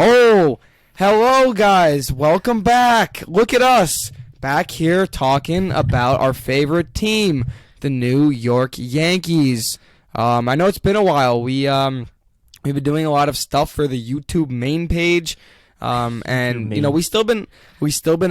Oh, hello guys. Welcome back. Look at us. Back here talking about our favorite team, the New York Yankees. I know it's been a while. We've been doing a lot of stuff for the YouTube main page. And you know, we still been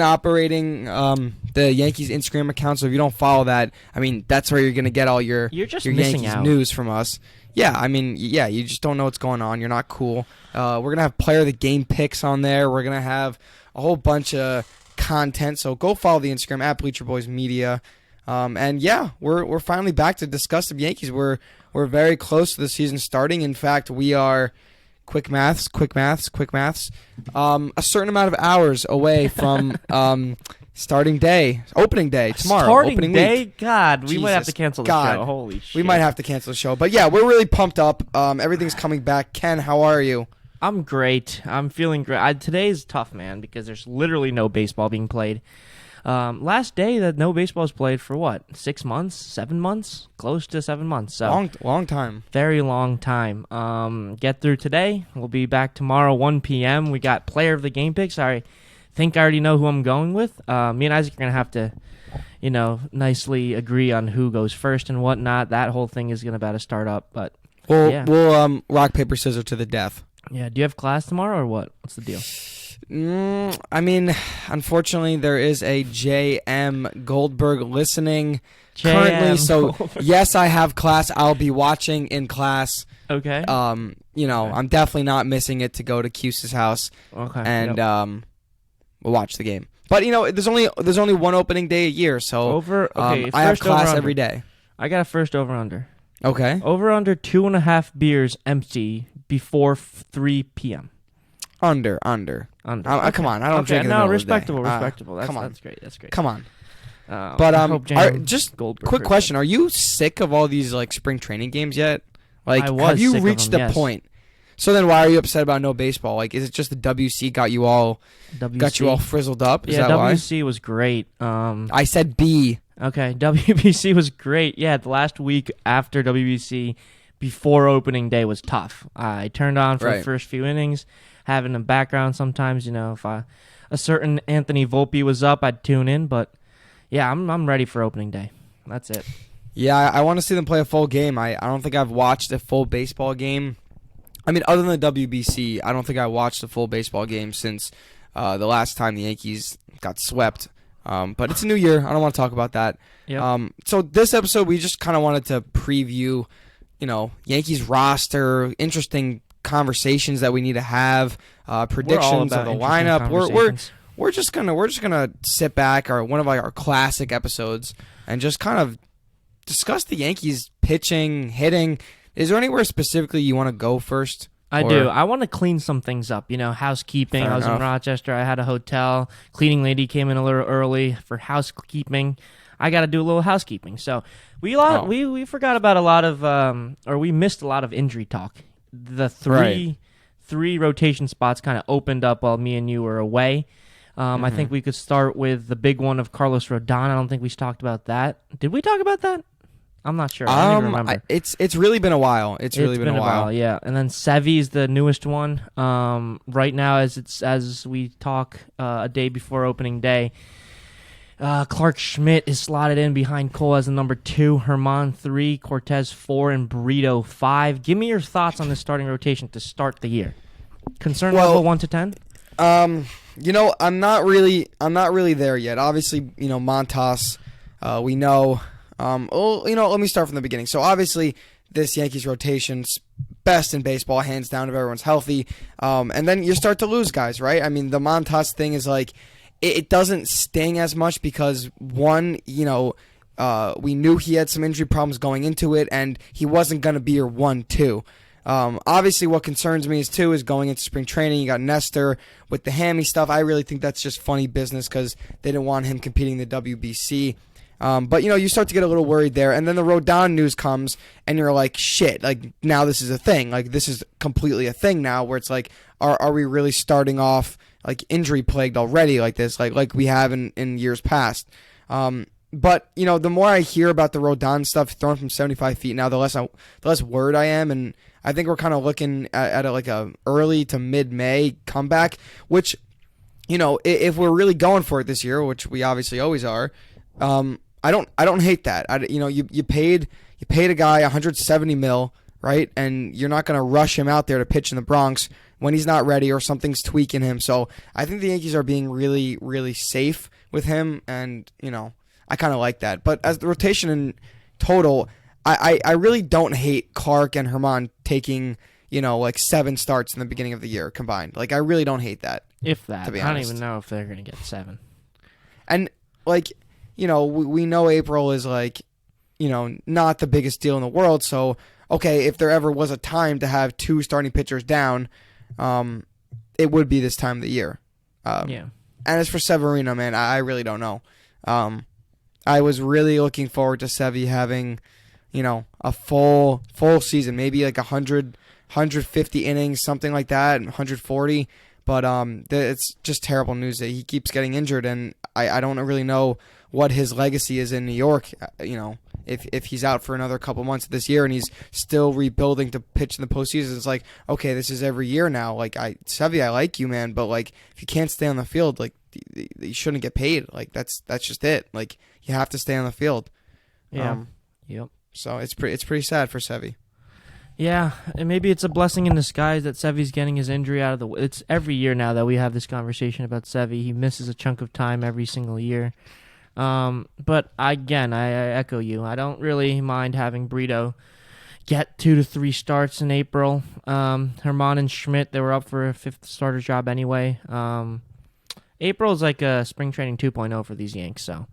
operating the Yankees Instagram account. So if you don't follow that, I mean, that's where you're gonna get all your missing Yankees out. news from us. Yeah, I mean, you just don't know what's going on. You're not cool. We're going to have player of the game picks on there. We're going to have a whole bunch of content. So go follow the Instagram at Bleacher Boys Media. And yeah, we're finally back to discuss the Yankees. We're very close to the season starting. In fact, we are quick maths. A certain amount of hours away from opening day tomorrow. Opening day? week. God, we might have to Jesus, cancel the God. show. Holy shit. We might have to cancel the show. But yeah, we're really pumped up. Everything's coming back. Ken, how are you? I'm great. I'm feeling great. Today's tough, man, because there's literally no baseball being played. Last day that no baseball is played for what? 6 months? 7 months? Close to 7 months. So long time. Very long time. Get through today. We'll be back tomorrow, 1 p.m. We got player of the game picks. I think I already know who I'm going with. Me and Isaac are going to have to, nicely agree on who goes first and whatnot. That whole thing is about to start up. But We'll rock, paper, scissors to the death. Yeah. Do you have class tomorrow or what? What's the deal? I mean, unfortunately, there is a J.M. Goldberg listening currently. So, yes, I have class. I'll be watching in class. Okay. I'm definitely not missing it to go to Cuse's house. Okay. And we'll watch the game. But there's only one opening day a year, so I have class every day. I got a first over under. Okay. Over under 2.5 beers empty before 3 p.m. Under. Okay. Come on, I don't drink in the middle of the day. Respectable. That's great. Come on. But just Goldberg quick question: are you sick of all these spring training games yet? Have you reached the point? So then, why are you upset about no baseball? Is it just the WC got you all frizzled up? Is that why? WC was great. I said B. Okay, WBC was great. Yeah, the last week after WBC, before opening day was tough. I turned on for the first few innings, having a background sometimes. If a certain Anthony Volpe was up, I'd tune in. But yeah, I'm ready for opening day. That's it. Yeah, I want to see them play a full game. I don't think I've watched a full baseball game. I mean, other than the WBC, I don't think I watched a full baseball game since the last time the Yankees got swept. But it's a new year. I don't want to talk about that. Yep. So this episode, we just kind of wanted to preview, Yankees roster, interesting conversations that we need to have, predictions of the lineup. We're just gonna sit back, or one of our classic episodes, and just kind of discuss the Yankees pitching, hitting. Is there anywhere specifically you want to go first? I do. I want to clean some things up. Housekeeping. I was in Rochester. I had a hotel. Cleaning lady came in a little early for housekeeping. I got to do a little housekeeping. So we forgot about a lot of, or we missed a lot of injury talk. The three rotation spots kind of opened up while me and you were away. I think we could start with the big one of Carlos Rodon. I don't think we talked about that. Did we talk about that? I'm not sure. I don't even remember. It's really been a while. It's really been a while. Yeah. And then Sevy's the newest one. Right now, as we talk a day before opening day, Clark Schmidt is slotted in behind Cole as the number 2, Herman 3, Cortez 4, and Brito 5. Give me your thoughts on the starting rotation to start the year. Concern level 1 to 10. I'm not really there yet. Obviously, Montas, we know. Let me start from the beginning. So obviously, this Yankees rotation's best in baseball, hands down, if everyone's healthy. And then you start to lose guys, right? I mean, the Montas thing is it doesn't sting as much because one, we knew he had some injury problems going into it, and he wasn't going to be your 1-2. Obviously, what concerns me is going into spring training. You got Nestor with the hammy stuff. I really think that's just funny business because they didn't want him competing in the WBC. But you start to get a little worried there, and then the Rodon news comes, and you're like, shit, now this is a thing. This is completely a thing now, where it's are we really starting off injury plagued already like this, like we have in years past? But the more I hear about the Rodon stuff thrown from 75 feet now, the less worried I am, and I think we're kind of looking at like a early to mid-May comeback. Which, if we're really going for it this year, which we obviously always are, I don't hate that. You paid a guy 170 mil, right, and you're not going to rush him out there to pitch in the Bronx when he's not ready or something's tweaking him. So I think the Yankees are being really, really safe with him, and I kind of like that. But as the rotation in total, I really don't hate Clark and Herman taking, like 7 starts in the beginning of the year combined. Like, I really don't hate that. If that. To be I don't honest. even know if they're going to get 7. And, like, we know April is, like, not the biggest deal in the world. So, okay, if there ever was a time to have 2 starting pitchers down, it would be this time of the year. Yeah. And as for Severino, man, I really don't know. I was really looking forward to Sevy having, a full season, maybe like 150 innings, something like that, 140. But it's just terrible news that he keeps getting injured, and I don't really know what his legacy is in New York. If he's out for another couple months this year and he's still rebuilding to pitch in the postseason, it's like, okay, this is every year now. Like, Sevy, I like you, man, but like, if you can't stay on the field, like, you shouldn't get paid. Like, that's just it. Like, you have to stay on the field. Yeah. Yep. So it's pretty sad for Sevy. Yeah, and maybe it's a blessing in disguise that Sevy's getting his injury out of the way. It's every year now that we have this conversation about Sevy. He misses a chunk of time every single year. But again, I echo you. I don't really mind having Brito get 2 to 3 starts in April. Herman and Schmidt, they were up for a 5th starter job anyway. April is like a spring training 2.0 for these Yanks, so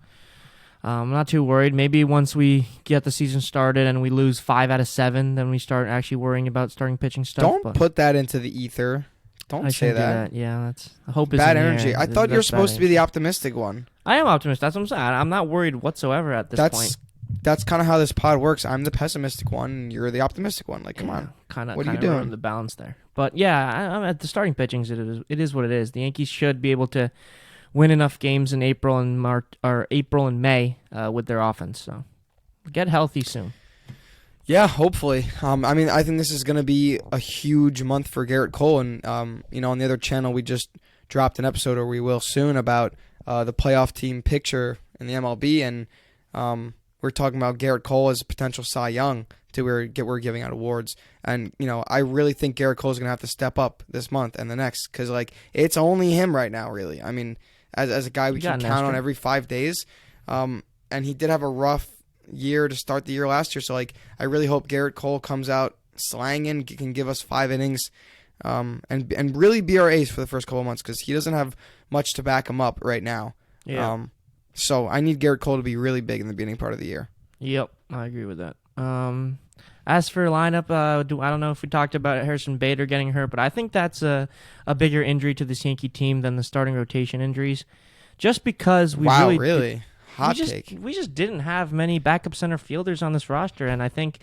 I'm not too worried. Maybe once we get the season started and we lose 5 out of 7, then we start actually worrying about starting pitching stuff. Don't put that into the ether. Don't say that. Yeah, that's hope is bad in the energy. air. I thought you were supposed to be the optimistic one. I am optimistic. That's what I'm saying. I'm not worried whatsoever at this point. That's kind of how this pod works. I'm the pessimistic one, and you're the optimistic one. Like, come on. What are you doing? The balance there. But yeah, I'm at the starting pitchings. It is what it is. The Yankees should be able to win enough games in April and May with their offense. So get healthy soon. Yeah, hopefully. I think this is going to be a huge month for Garrett Cole, and on the other channel we just dropped an episode, or we will soon, about the playoff team picture in the MLB, and we're talking about Garrett Cole as a potential Cy Young. We're giving out awards, and I really think Garrett Cole is going to have to step up this month and the next, because like it's only him right now, really. I mean, as a guy we can count on every 5 days, and he did have a rough year to start the year last year, so like I really hope Garrett Cole comes out slanging, can give us 5 innings, and really be our ace for the first couple of months, because he doesn't have much to back him up right now. Yeah. So I need Garrett Cole to be really big in the beginning part of the year. Yep, I agree with that. As for lineup, I don't know if we talked about Harrison Bader getting hurt, but I think that's a bigger injury to this Yankee team than the starting rotation injuries, just because we really hot take. We just didn't have many backup center fielders on this roster, and I think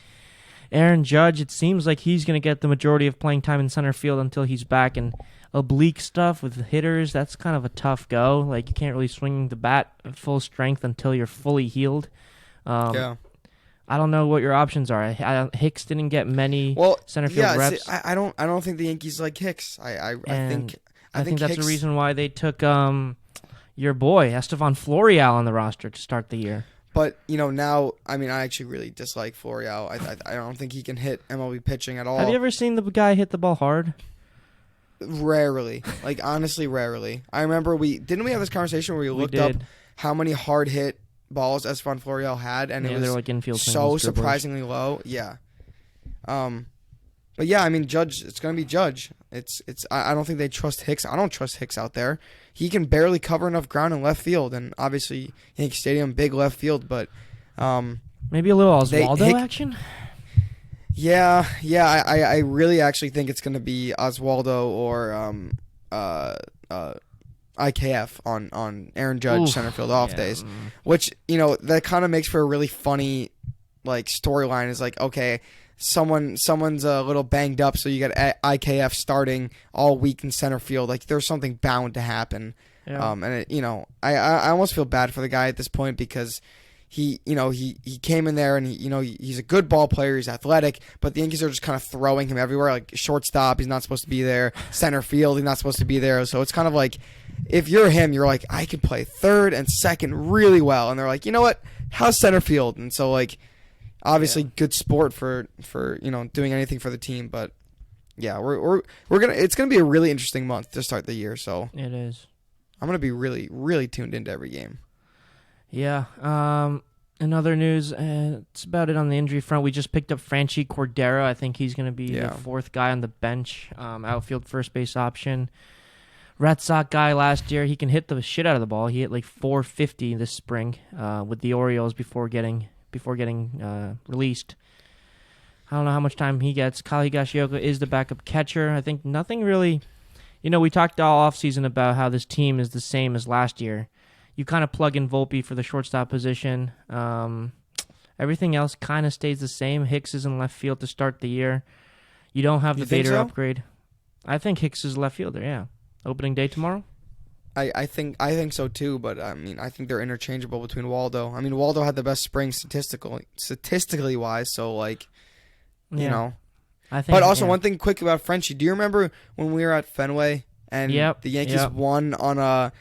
Aaron Judge, it seems like he's going to get the majority of playing time in center field until he's back. And oblique stuff with hitters, that's kind of a tough go. Like, you can't really swing the bat at full strength until you're fully healed. Yeah. I don't know what your options are. Hicks didn't get many center field reps. See, I don't think the Yankees like Hicks. I think that's Hicks, the reason why they took your boy Estevan Florial on the roster to start the year. But now, I actually really dislike Florial. I don't think he can hit MLB pitching at all. Have you ever seen the guy hit the ball hard? Rarely, like honestly, rarely. I remember we have this conversation where we looked up how many hard hit balls Estevan Florial had, and it was like infield so surprisingly low. Yeah. But yeah, Judge. It's gonna be Judge. I don't think they trust Hicks. I don't trust Hicks out there. He can barely cover enough ground in left field, and obviously Yankee Stadium, big left field. But maybe a little Oswaldo action. Yeah. I really actually think it's gonna be Oswaldo or IKF on Aaron Judge center field off days, which that kind of makes for a really funny like storyline. Is like, okay, someone's a little banged up, so you got IKF starting all week in center field. Like, there's something bound to happen. Yeah. And I almost feel bad for the guy at this point, because he came in there and he's a good ball player. He's athletic, but the Yankees are just kind of throwing him everywhere. Like shortstop, he's not supposed to be there. Center field, he's not supposed to be there. So it's kind of like, if you're him, you're like, I could play third and second really well. And they're like, you know what? How's center field? And so like, obviously good sport for doing anything for the team. But yeah, it's gonna be a really interesting month to start the year. So it is. I'm gonna be really, really tuned into every game. Yeah. In other news, it's about it on the injury front. We just picked up Franchy Cordero. I think he's going to be the fourth guy on the bench, outfield first base option. Red Sox guy last year. He can hit the shit out of the ball. He hit like 450 this spring with the Orioles before getting released. I don't know how much time he gets. Kyle Higashioka is the backup catcher. I think nothing really. We talked all offseason about how this team is the same as last year. You kind of plug in Volpe for the shortstop position. Everything else kind of stays the same. Hicks is in left field to start the year. You don't have the Bader upgrade. I think Hicks is left fielder, yeah. Opening day tomorrow? I think so too, but I think they're interchangeable between Waldo. Waldo had the best spring statistically wise, so like, I think. But also one thing quick about Frenchie. Do you remember when we were at Fenway and the Yankees won on a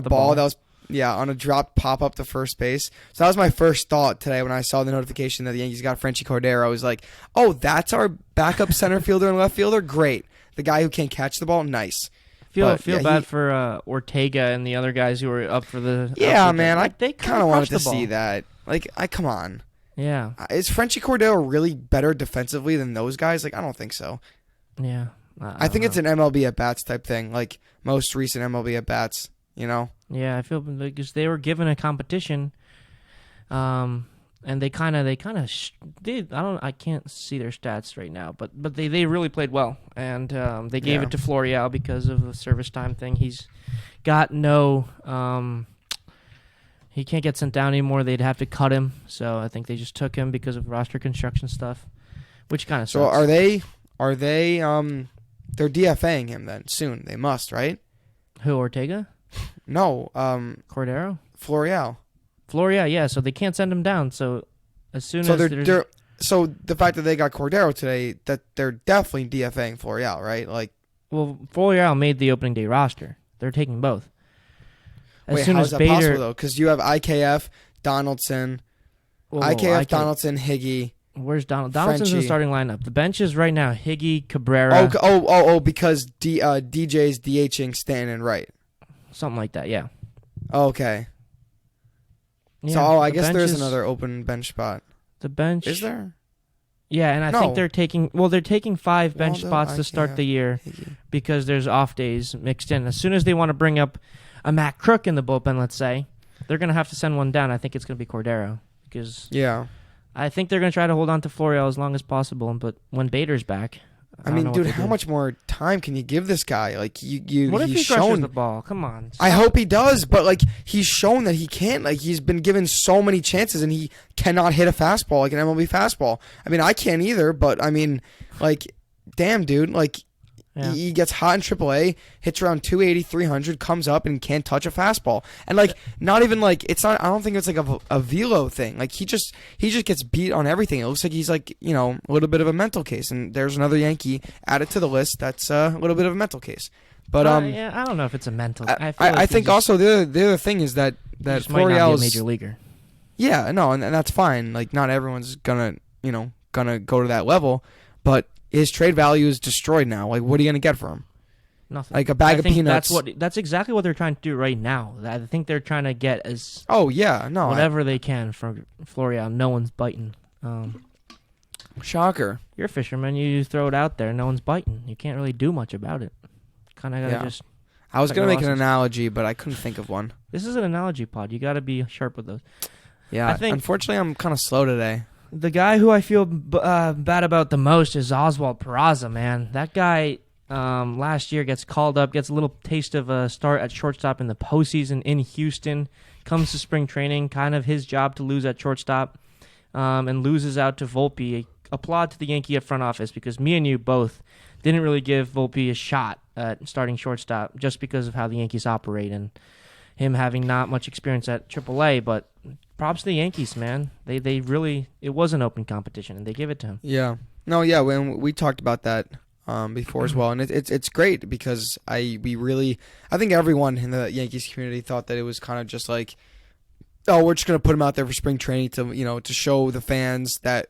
ball that was on a drop pop up to first base? So that was my first thought today when I saw the notification that the Yankees got Franchy Cordero. I was like, oh, that's our backup center fielder and left fielder? Great. The guy who can't catch the ball? Nice. Feel bad for Ortega and the other guys who were up for the... Yeah, man. I kind of wanted to see that. Like, come on. Yeah. Is Franchy Cordero really better defensively than those guys? Like, I don't think so. Yeah. I think it's an MLB at-bats type thing, like most recent MLB at-bats, Yeah, I feel because they were given a competition, and they kind of did. I can't see their stats right now, but they really played well, and they gave it to Florial because of the service time thing. He's got no, he can't get sent down anymore. They'd have to cut him, so I think they just took him because of roster construction stuff, which kind of sucks. So are they they're DFAing him then soon? They must, right? Who, Ortega? No, Cordero? Florial. Florial, yeah. So they can't send him down. So as soon so as they're so the fact that they got Cordero today, that they're definitely DFAing Florial, right? Like, well, Florial made the opening day roster. They're taking both. Wait, how is that possible though? Because you have IKF, Donaldson, Donaldson, Higgy. Where's Donald? Donaldson's in the starting lineup. The bench is right now Higgy, Cabrera. Because DJ's DHing Stanton and Wright. Something like that, yeah. Okay. Yeah, so I guess there's another open bench spot. The bench is there? Yeah, and I think they're taking 5 bench spots to start the year because there's off days mixed in. As soon as they want to bring up a Matt Crook in the bullpen, let's say, they're going to have to send one down. I think it's going to be Cordero because I think they're going to try to hold on to Florial as long as possible. But when Bader's back, dude, how much more time can you give this guy? Like what if he crushes the ball? Come on. I hope he does, but like he's shown that he can't. Like he's been given so many chances, and he cannot hit a fastball like an MLB fastball. I can't either, but like, damn, dude, like. Yeah. He gets hot in AAA, hits around 280, 300, comes up and can't touch a fastball. And like, not even like it's not. I don't think it's like a velo thing. Like he just gets beat on everything. It looks like he's like a little bit of a mental case. And there's another Yankee added to the list that's a little bit of a mental case. But I don't know if it's a mental. I think also the other thing is that Florial is a major leaguer. Yeah, no, and that's fine. Like not everyone's gonna go to that level, but. His trade value is destroyed now. Like, what are you going to get for him? Nothing. Like a bag of peanuts. That's exactly what they're trying to do right now. I think they're trying to get whatever they can from Florial. No one's biting. Shocker. You're a fisherman. You throw it out there. No one's biting. You can't really do much about it. Kind of gotta just. I was gonna make an analogy, but I couldn't think of one. This is an analogy pod. You got to be sharp with those. Yeah. Unfortunately, I'm kind of slow today. The guy who I feel bad about the most is Oswald Peraza, man. That guy last year gets called up, gets a little taste of a start at shortstop in the postseason in Houston, comes to spring training, kind of his job to lose at shortstop, and loses out to Volpe. Applaud to the Yankee front office because me and you both didn't really give Volpe a shot at starting shortstop just because of how the Yankees operate. And him having not much experience at AAA, but props to the Yankees, man. They really, it was an open competition, and they give it to him. Yeah. No, yeah, when we talked about that before as well, and it's great because I think everyone in the Yankees community thought that it was kind of just like, oh, we're just gonna put him out there for spring training to show the fans that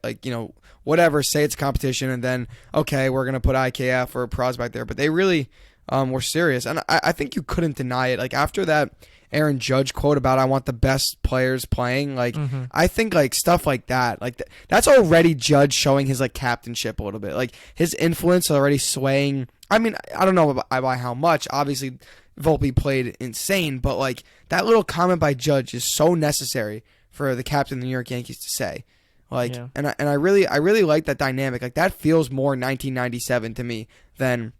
whatever, say it's a competition, and then okay, we're gonna put IKF or Praz back there, but they really were serious, and I think you couldn't deny it. Like after that Aaron Judge quote about I want the best players playing, like I think like stuff like that, like that's already Judge showing his like captainship a little bit, like his influence already swaying. I mean, I don't know by how much. Obviously, Volpe played insane, but like that little comment by Judge is so necessary for the captain of the New York Yankees to say. Like, yeah. and I really like that dynamic. Like that feels more 1997 to me than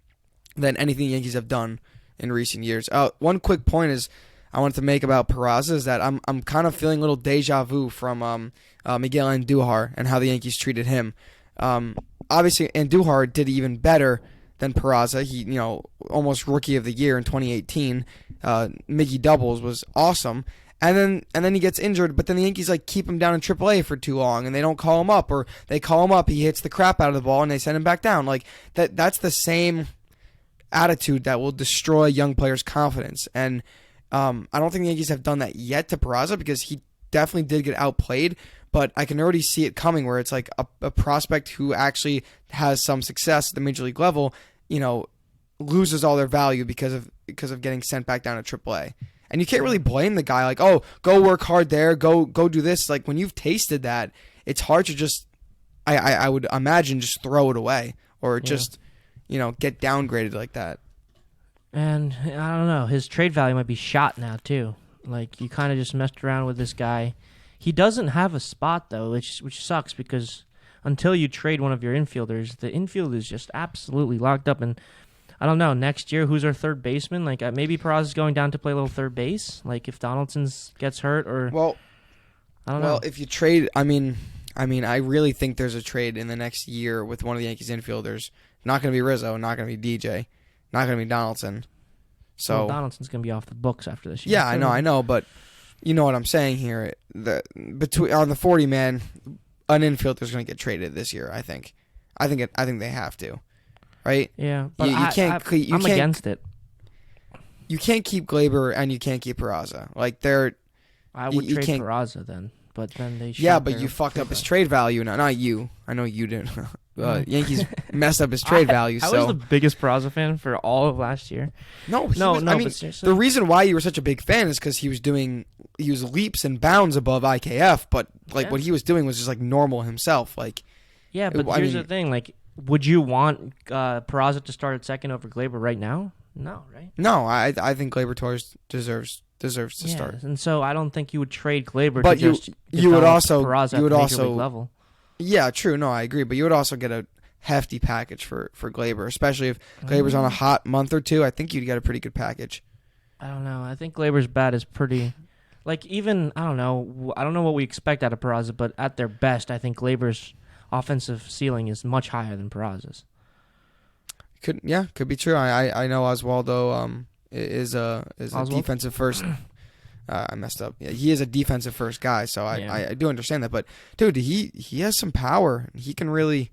anything the Yankees have done in recent years. One quick point is I wanted to make about Peraza is that I'm kind of feeling a little deja vu from Miguel Andujar and how the Yankees treated him. Obviously, Andujar did even better than Peraza. He, almost Rookie of the Year in 2018. Miggy doubles was awesome. And then he gets injured, but then the Yankees like keep him down in AAA for too long, and they don't call him up, or they call him up, he hits the crap out of the ball, and they send him back down. Like that's the same attitude that will destroy young players' confidence. And I don't think the Yankees have done that yet to Peraza because he definitely did get outplayed, but I can already see it coming where it's like a prospect who actually has some success at the major league level, loses all their value because of getting sent back down to AAA. And you can't really blame the guy like, oh, go work hard there, go do this. Like when you've tasted that, it's hard to just I would imagine just throw it away or just get downgraded like that. And I don't know, his trade value might be shot now too. Like you kind of just messed around with this guy. He doesn't have a spot though, which sucks because until you trade one of your infielders, the infield is just absolutely locked up. And I don't know, next year who's our third baseman? Like maybe Peraza is going down to play a little third base. Like if Donaldson gets hurt or I don't know. Well, if you trade, I mean, I really think there's a trade in the next year with one of the Yankees infielders. Not going to be Rizzo, not going to be DJ, not going to be Donaldson. So Donaldson's going to be off the books after this year. Yeah, I know, but you know what I'm saying here. On the 40 man, an infielder is going to get traded this year. I think they have to, right? Yeah, but I'm against it. You can't keep Glaber and you can't keep Peraza. Like I would trade Peraza then, but then they. Yeah, but you fucked up his trade value. No, not you. I know you didn't. Yankees messed up his trade value. I was the biggest Peraza fan for all of last year. No. But seriously. The reason why you were such a big fan is because he was leaps and bounds above IKF, but what he was doing was just like normal himself. Like, yeah, but here's the thing. Like, would you want Peraza to start at second over Glaber right now? No, right? No, I think Glaber Torres deserves to start. And so I don't think you would trade Glaber. But you would also Peraza at the major league level. Yeah, true. No, I agree. But you would also get a hefty package for Glaber, especially if Glaber's on a hot month or two. I think you'd get a pretty good package. I don't know. I think Glaber's bat is pretty. Like even I don't know what we expect out of Peraza, but at their best, I think Glaber's offensive ceiling is much higher than Peraza's. Could be true. I know Oswaldo is a defensive first. I messed up. Yeah, he is a defensive first guy, so I do understand that. But dude, he has some power. He can really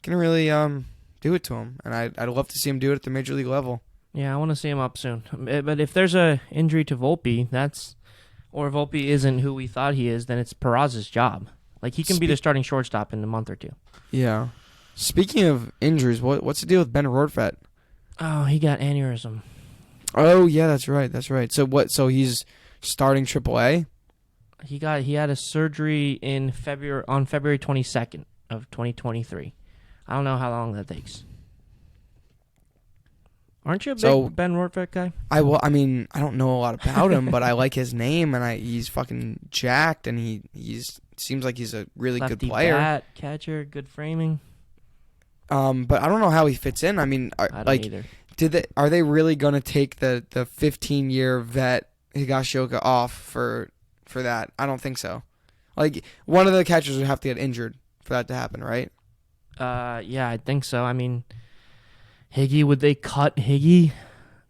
do it to him, and I'd love to see him do it at the major league level. Yeah, I want to see him up soon. But if there's a injury to Volpe, or Volpe isn't who we thought he is, then it's Peraza's job. Like he can be the starting shortstop in a month or two. Yeah. Speaking of injuries, what's the deal with Ben Rortvedt? Oh, he got aneurysm. Oh yeah, that's right. So what? So he's starting AAA? He had a surgery on February 22nd of 2023. I don't know how long that takes. Aren't you a big Ben Rortvedt guy? I don't know a lot about him, but I like his name, and he's fucking jacked, and he's seems like he's a really good player. Bat, catcher, good framing. But I don't know how he fits in. I mean, I don't either. Are they really gonna take the 15-year vet Higashioka off for that? I don't think so. Like one of the catchers would have to get injured for that to happen, right? Yeah, I think so. I mean, Higgy, would they cut Higgy?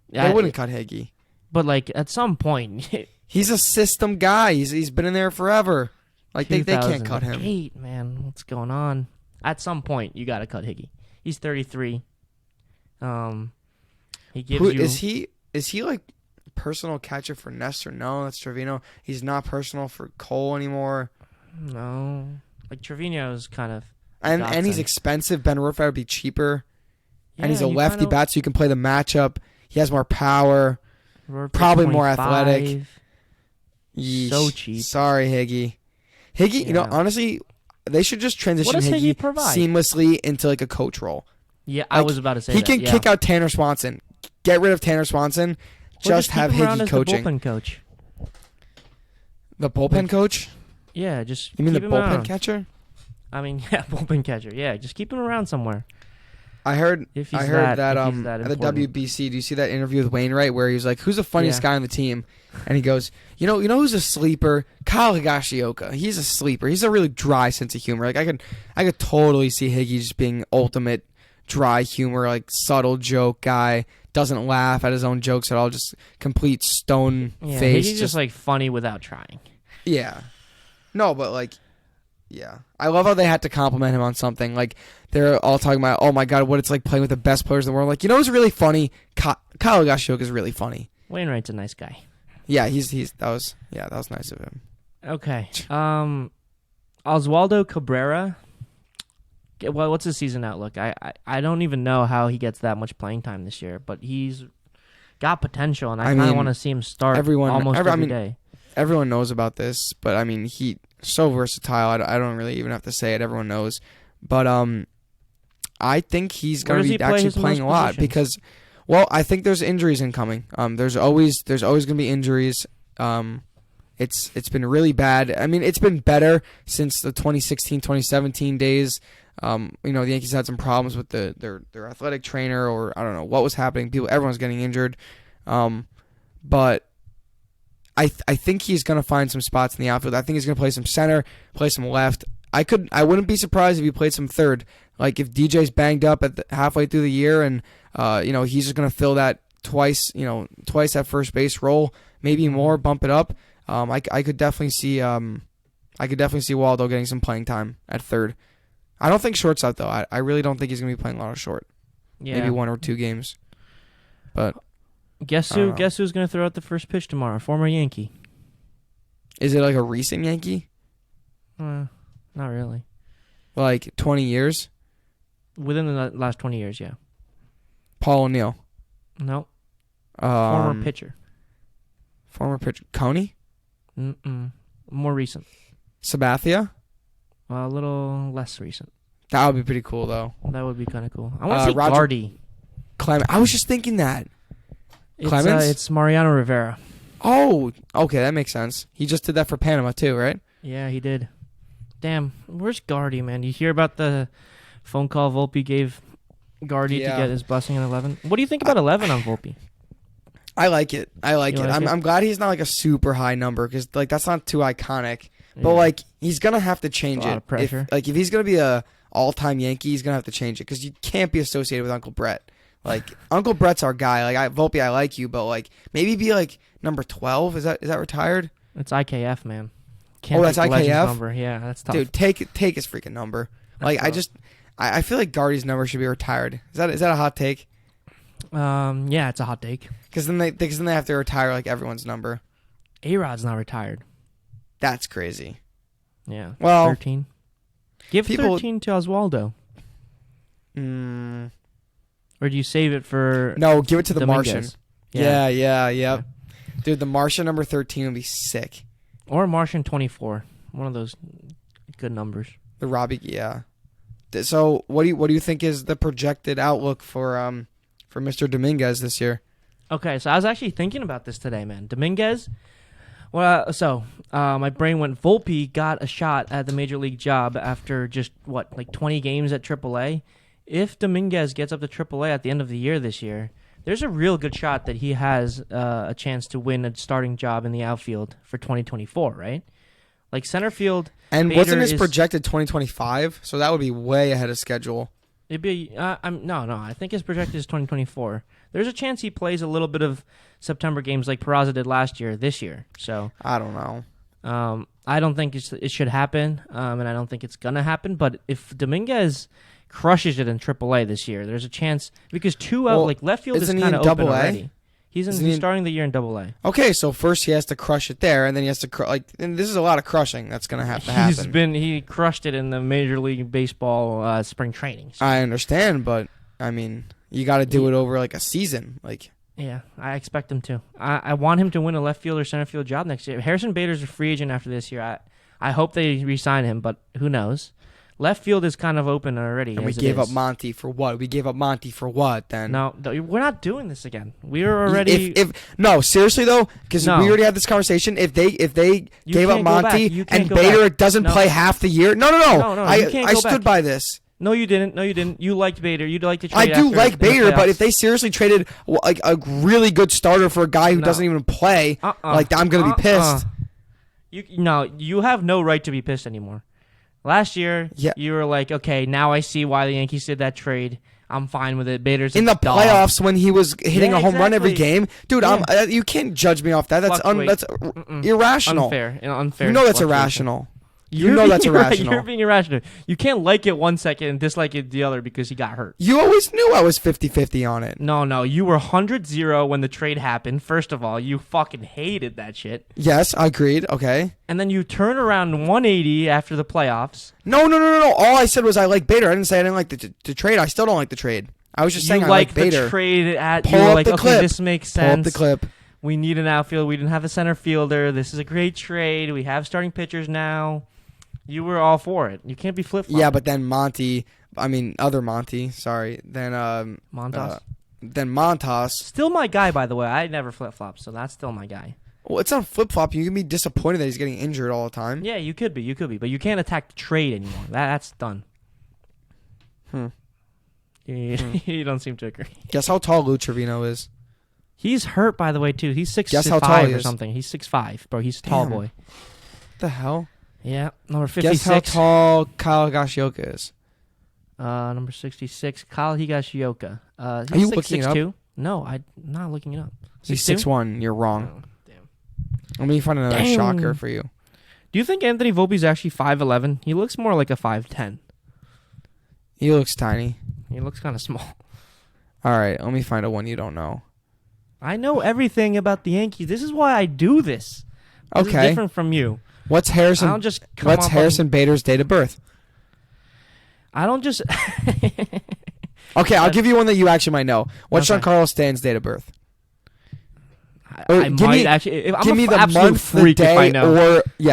They wouldn't cut Higgy. But like at some point, he's a system guy. He's been in there forever. Like they can't cut him. 2008, man, what's going on? At some point, you got to cut Higgy. He's 33. He gives you. Is he like personal catcher for Nestor? No, that's Trevino. He's not personal for Cole anymore. No, like Trevino's kind of. And he's expensive. Ben Rortvedt would be cheaper. Yeah, and he's a lefty bat, so you can play the matchup. He has more power. Probably more athletic. Yeesh. So cheap. Sorry, Higgy. Higgy, honestly, they should just transition Higgy seamlessly into like a coach role. Yeah, I was about to say he can kick out Tanner Swanson. Get rid of Tanner Swanson. Just have Higgy coaching. The bullpen coach. The bullpen coach? Yeah, just you mean the keep him bullpen around. Catcher? I mean, yeah, bullpen catcher. Yeah, just keep him around somewhere. I heard that at the WBC. Do you see that interview with Wainwright where he was like, "Who's the funniest guy on the team?" And he goes, "You know who's a sleeper? Kyle Higashioka. He's a sleeper. He's a really dry sense of humor. Like I could totally see Higgy just being ultimate dry humor, like subtle joke guy. Doesn't laugh at his own jokes at all. Just complete stone face. He's just like funny without trying. Yeah. No, but like. Yeah. I love how they had to compliment him on something. Like, they're all talking about, oh my God, what it's like playing with the best players in the world. Like, who's really funny? Kyle Higashioka is really funny. Wainwright's a nice guy. Yeah, that was nice of him. Okay. Oswaldo Cabrera. Well, what's his season outlook? I don't even know how he gets that much playing time this year, but he's got potential, and I kind of want to see him start almost every day. Everyone knows about this, but I mean, so versatile. I don't really even have to say it. Everyone knows. But I think he's going to be actually playing a lot because, well, I think there's injuries incoming. There's always going to be injuries. It's been really bad. I mean, it's been better since the 2016-2017 days. The Yankees had some problems with their athletic trainer, or I don't know what was happening. Everyone's getting injured. But I think he's going to find some spots in the outfield. I think he's going to play some center, play some left. I wouldn't be surprised if he played some third. Like if DJ's banged up halfway through the year, and he's just going to fill that twice at first base role, maybe more, bump it up. I could definitely see Waldo getting some playing time at third. I don't think shortstop though. I really don't think he's going to be playing a lot of short. Yeah. Maybe 1 or 2 games. But Guess who's going to throw out the first pitch tomorrow? Former Yankee. Is it like a recent Yankee? Not really. Like 20 years? Within the last 20 years, yeah. Paul O'Neill. No. Former pitcher. Coney? More recent. Sabathia? A little less recent. That would be pretty cool, though. That would be kind of cool. I want to see Gardy. Clement. I was just thinking that. Clemens? It's Mariano Rivera. Oh, okay, that makes sense. He just did that for Panama too, right? Yeah, he did. Damn, where's Gardy, man? You hear about the phone call Volpe gave Gardy to get his blessing on 11? What do you think about 11 on Volpe? I like it. I'm glad he's not like a super high number because like that's not too iconic. But like he's gonna have to change it. A lot of pressure. If he's gonna be a all-time Yankee, he's gonna have to change it because you can't be associated with Uncle Brett. Like Uncle Brett's our guy. Like Volpe, I like you, but like maybe be like number 12. Is that retired? It's IKF, man. That's IKF. Number. Yeah, that's tough. Dude, take his freaking number. Like I feel like Gardy's number should be retired. Is that a hot take? Yeah, it's a hot take. Because then they have to retire like everyone's number. A-Rod's not retired. That's crazy. Yeah. Well, 13. Give 13 to Oswaldo. Or do you save it for? No, give it to the Dominguez? Martian. Yeah. Dude, the Martian number 13 would be sick. Or Martian 24. One of those good numbers. The Robbie, yeah. So, what do you think is the projected outlook for Mr. Dominguez this year? Okay, so I was actually thinking about this today, man. Dominguez. Well, my brain went. Volpe got a shot at the major league job after just 20 games at AAA. If Dominguez gets up to AAA at the end of the year this year, there's a real good shot that he has a chance to win a starting job in the outfield for 2024, right? Like center field. And wasn't his projected 2025? So that would be way ahead of schedule. It'd be no. I think his projected is 2024. there's a chance he plays a little bit of September games like Peraza did last year, this year. So I don't know. I don't think it should happen, and I don't think it's gonna happen. But if Dominguez crushes it in AAA this year, there's a chance because left field is kind of open already. He's starting the year in AA. Okay, so first he has to crush it there, and then he has to and this is a lot of crushing that's going to have to happen. He crushed it in the Major League Baseball spring training. So. I understand, but I mean, you got to do it over like a season, like. Yeah, I expect him to. I want him to win a left field or center field job next year. Harrison Bader's a free agent after this year. I hope they re-sign him, but who knows? Left field is kind of open already. And we gave up Monty for what? We gave up Monty for what then? No, we're not doing this again. We are already. No, seriously though, because we already had this conversation. If they gave up Monty and Bader doesn't play half the year, no. I stood by this. No, you didn't. You liked Bader. You'd like to trade. I do like Bader, but if they seriously traded like a really good starter for a guy who doesn't even play, like I'm gonna be pissed. You have no right to be pissed anymore. Last year, you were like, okay, now I see why the Yankees did that trade. I'm fine with it. Bader's in the playoffs when he was hitting a home run every game, dude. You can't judge me off that. That's irrational. Unfair. You know that's irrational. You know that's irrational. You're being irrational. You can't like it one second and dislike it the other because he got hurt. You always knew I was 50-50 on it. No. You were 100-0 when the trade happened. First of all, you fucking hated that shit. Yes, I agreed. Okay. And then you turn around 180 after the playoffs. No. All I said was I like Bader. I didn't say I didn't like the trade. I still don't like the trade. I was just saying I like Bader. The trade at Pull up the clip. Okay, this makes sense. Pull up the clip. We need an outfield. We didn't have a center fielder. This is a great trade. We have starting pitchers now. You were all for it. You can't be flip-flopping. Yeah, but then other Monty, sorry. Then Montas. Then Montas. Still my guy, by the way. I never flip-flop, so that's still my guy. Well, it's not flip-flop. You can be disappointed that he's getting injured all the time. Yeah, you could be. But you can't attack the trade anymore. That's done. You don't seem to agree. Guess how tall Lou Trevino is? He's hurt, by the way, too. He's 6'5" Guess how tall he or is. something. He's 6'5", bro. He's a tall boy. What the hell? Yeah, number 56. Guess how tall Kyle Higashioka is? Number 66, Kyle Higashioka. Are you looking it up? No, I'm not looking it up. He's 6'1". You're wrong. Oh, damn. Let me find another shocker for you. Do you think Anthony Volpe's actually 5'11"? He looks more like a 5'10". He looks tiny. He looks kind of small. All right, let me find a one you don't know. I know everything about the Yankees. This is why I do this. This is different from you. What's Harrison Bader's date of birth? I don't just... Okay, I'll give you one that you actually might know. What's Giancarlo Stanton's date of birth? I might actually... Give me the month, the day,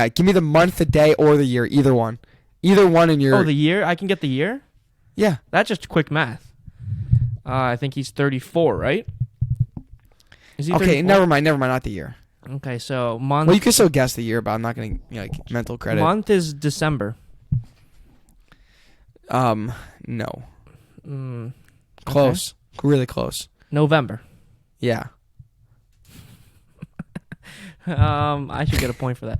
give me the month, the day, or the year. Either one. Either one in your... Oh, the year? I can get the year? Yeah. That's just quick math. I think he's 34, right? Is he 34? Okay, never mind, not the year. Okay, so month... Well, you can still guess the year, but I'm not going to mental credit. Month is December. No. Close. Okay. Really close. November. Yeah. I should get a point for that.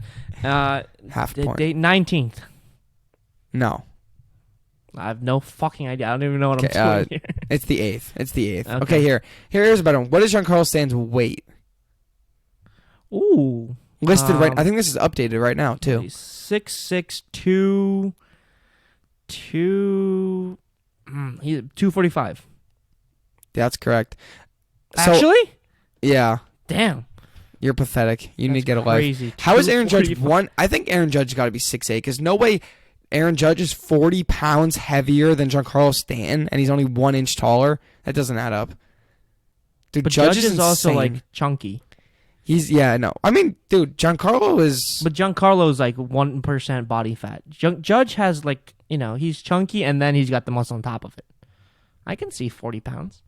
Half point. Date 19th. No. I have no fucking idea. I don't even know what I'm doing here. It's the 8th. Okay, here's a better one. What is Giancarlo Stanton's weight? Ooh. Listed right. I think this is updated right now too. 6'6", 245. That's correct. Actually? Yeah. Damn. You're pathetic. You need to get a life. How is Aaron Judge one? I think Aaron Judge got to be 6'8", because no way Aaron Judge is 40 pounds heavier than Giancarlo Stanton, and he's only 1 inch taller. That doesn't add up. Dude, but Judge is also like chunky. I mean, dude, Giancarlo is... But Giancarlo's like 1% body fat. Judge has he's chunky and then he's got the muscle on top of it. I can see 40 pounds.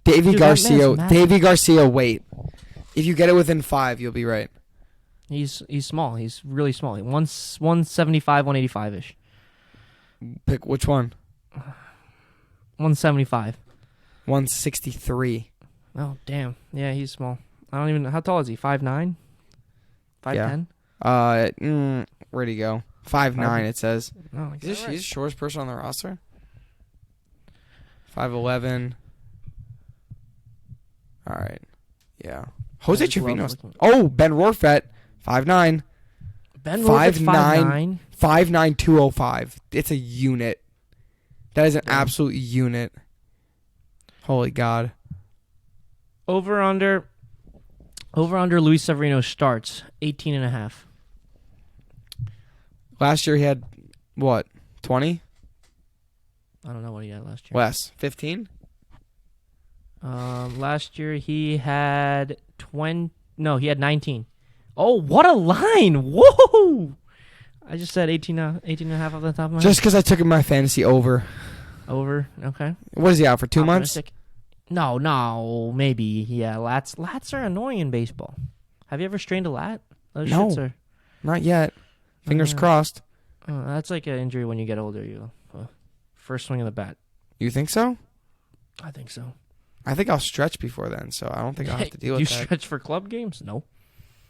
Davey Garcia weight. If you get it within 5, you'll be right. He's small. He's really small. 175, 185-ish. Pick which one? 175. 163. Oh, damn. Yeah, he's small. I don't even... How tall is he? 5'9"? 5'10"? Yeah. Where'd he go? 5'9", it says. Oh, he's the shortest person on the roster? 5'11". All right. Yeah. Jose I just love Trevino's. looking- Oh, Ben Rorfet, 5'9". Ben Rorfet's 5'9". 5'9", 205. It's a unit. That is an Damn. absolute unit. Holy God. Over under Luis Severino starts 18.5. Last year he had, what, 20? I don't know what he had last year. Less. 15? Last year he had 20. No, he had 19. Oh, what a line! Whoa! I just said 18 and a half off the top of my Just because I took him my fantasy over. head. Over. Okay. What is he out for, 2 months? Optimistic. No, maybe. Yeah, lats are annoying in baseball. Have you ever strained a lat? Those No. shits are. Not yet. Fingers Yeah. crossed. That's like an injury when you get older. First swing of the bat. You think so? I think so. I think I'll stretch before then, so I don't think I'll have to deal Do you with that. stretch for club games? No.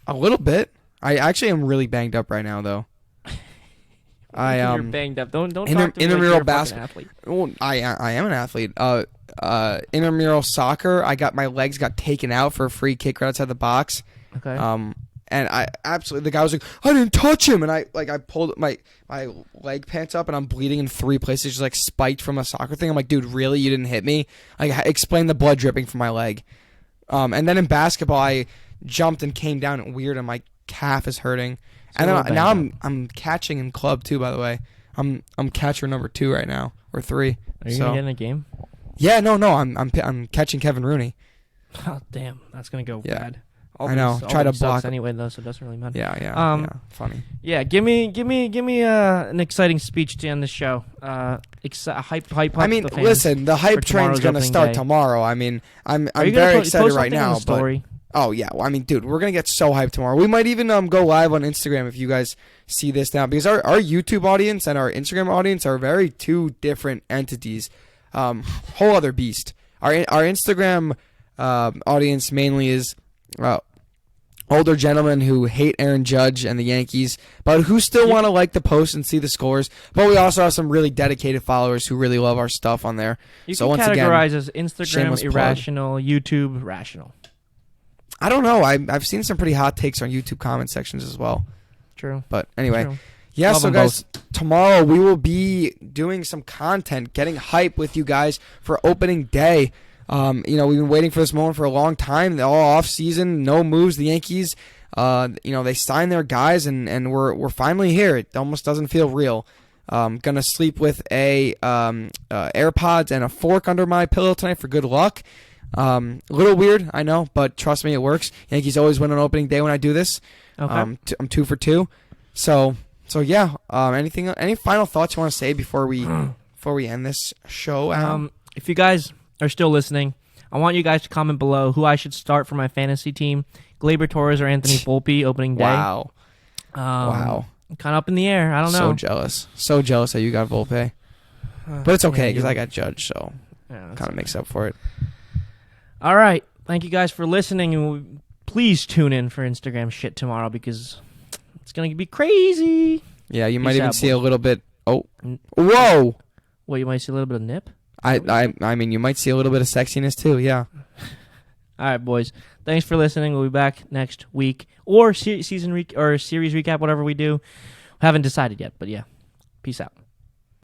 A little bit. I actually am really banged up right now, though. You're banged up. Don't talk to me like intramural you're a fucking basketball. athlete. Well, I am an athlete. Intramural soccer. I got my legs got taken out for a free kick right outside the box. Okay. And I absolutely, the guy was like, I didn't touch him, and I pulled my leg pants up, and I'm bleeding in 3 places, just like spiked from a soccer thing. I'm like, dude, really, you didn't hit me? Explain the blood dripping from my leg. And then in basketball, I jumped and came down and weird, and my calf is hurting. So And then now I'm catching in club too. By the way, I'm catcher number 2 right now, or 3. Are you gonna get in a game? Yeah, no, I'm catching Kevin Rooney. Oh damn, that's gonna go Yeah. bad. I know. Try to block anyway though, so it doesn't really matter. Yeah. Funny. Yeah, give me an exciting speech to end the show. Hype. I mean, the fans listen, the hype for train's tomorrow's gonna opening start day. tomorrow. I mean, I'm Are you gonna very post excited right something in now. the story? But oh yeah, well, I mean, dude, we're gonna get so hyped tomorrow. We might even go live on Instagram if you guys see this now, because our YouTube audience and our Instagram audience are very 2 different entities. Whole other beast. Our Instagram audience mainly is older gentlemen who hate Aaron Judge and the Yankees, but who still want to like the post and see the scores. But we also have some really dedicated followers who really love our stuff on there. You So can once again, categorize as Instagram shameless plug. irrational, YouTube rational. I don't know. I've seen some pretty hot takes on YouTube comment sections as well. True. But anyway, True. yeah. Love So them guys, tomorrow we will be doing some content, getting hype with you guys for opening day. We've been waiting for this moment for a long time. All off season, no moves. The Yankees, they signed their guys, and we're finally here. It almost doesn't feel real. Gonna sleep with a AirPods and a fork under my pillow tonight for good luck. A little weird, I know, but trust me, it works. Yankees always win on opening day when I do this. Okay. I'm 2 for 2. So yeah. Any final thoughts you want to say before we end this show? If you guys are still listening, I want you guys to comment below who I should start for my fantasy team: Gleyber Torres or Anthony Volpe opening day. Wow. Wow. Kind of up in the air. I don't know. So jealous that you got Volpe. But it's okay because yeah, I got Judge, so kind of makes up for it. All right. Thank you guys for listening, and please tune in for Instagram shit tomorrow because it's going to be crazy. Yeah, you might Peace even out, see a boys. little bit. Oh, whoa! Well, you might see a little bit of nip. I mean, you might see a little bit of sexiness too. Yeah. All right, boys. Thanks for listening. We'll be back next week or series recap, whatever we do. Haven't decided yet, but yeah. Peace out.